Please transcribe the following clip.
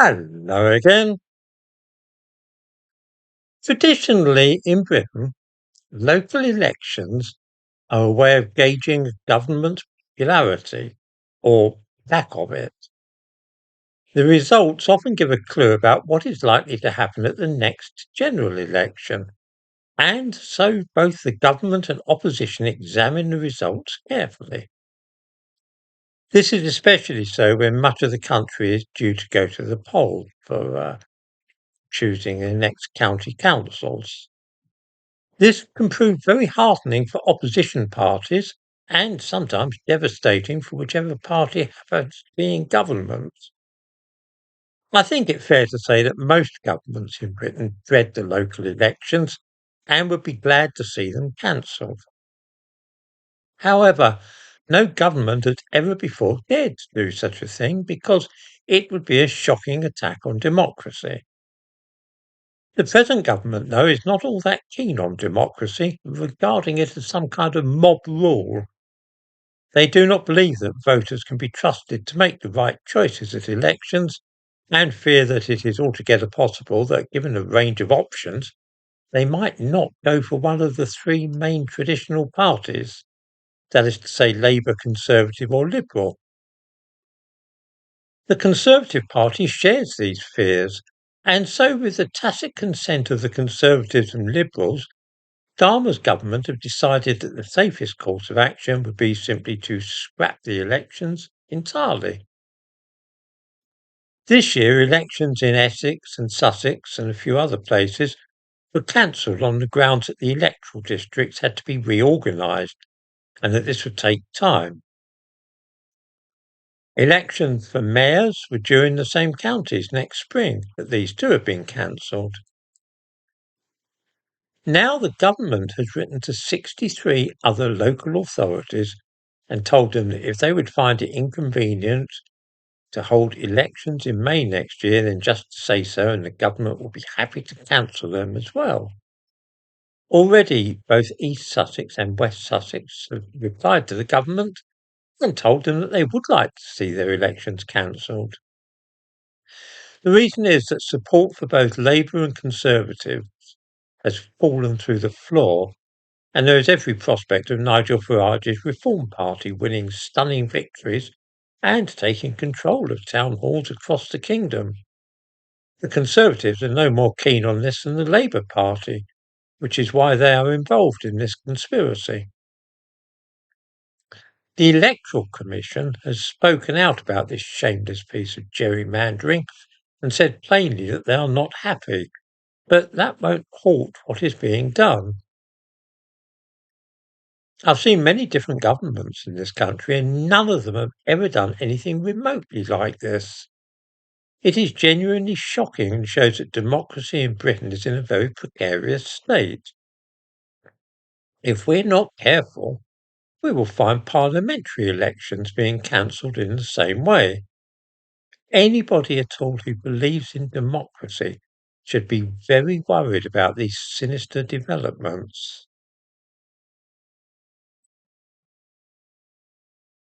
Hello again. Traditionally in Britain, local elections are a way of gauging government popularity or lack of it. The results often give a clue about what is likely to happen at the next general election, and so both the government and opposition examine the results carefully. This is especially so when much of the country is due to go to the poll for choosing the next county councils. This can prove very heartening for opposition parties and sometimes devastating for whichever party happens to be in government. I think it's fair to say that most governments in Britain dread the local elections and would be glad to see them cancelled. However, no government has ever before dared to do such a thing because it would be a shocking attack on democracy. The present government, though, is not all that keen on democracy, regarding it as some kind of mob rule. They do not believe that voters can be trusted to make the right choices at elections and fear that it is altogether possible that, given a range of options, they might not go for one of the three main traditional parties, that is to say, Labour, Conservative, or Liberal. The Conservative Party shares these fears, and so, with the tacit consent of the Conservatives and Liberals, Dharma's government have decided that the safest course of action would be simply to scrap the elections entirely. This year, elections in Essex and Sussex and a few other places were cancelled on the grounds that the electoral districts had to be reorganised and that this would take time. Elections for mayors were due in the same counties next spring, but these too have been cancelled. Now the government has written to 63 other local authorities and told them that if they would find it inconvenient to hold elections in May next year, then just say so and the government will be happy to cancel them as well. Already, both East Sussex and West Sussex have replied to the government and told them that they would like to see their elections cancelled. The reason is that support for both Labour and Conservative has fallen through the floor, and there is every prospect of Nigel Farage's Reform Party winning stunning victories and taking control of town halls across the kingdom. The Conservatives are no more keen on this than the Labour Party, which is why they are involved in this conspiracy. The Electoral Commission has spoken out about this shameless piece of gerrymandering and said plainly that they are not happy, but that won't halt what is being done. I've seen many different governments in this country, and none of them have ever done anything remotely like this. It is genuinely shocking and shows that democracy in Britain is in a very precarious state. If we're not careful, we will find parliamentary elections being cancelled in the same way. Anybody at all who believes in democracy should be very worried about these sinister developments.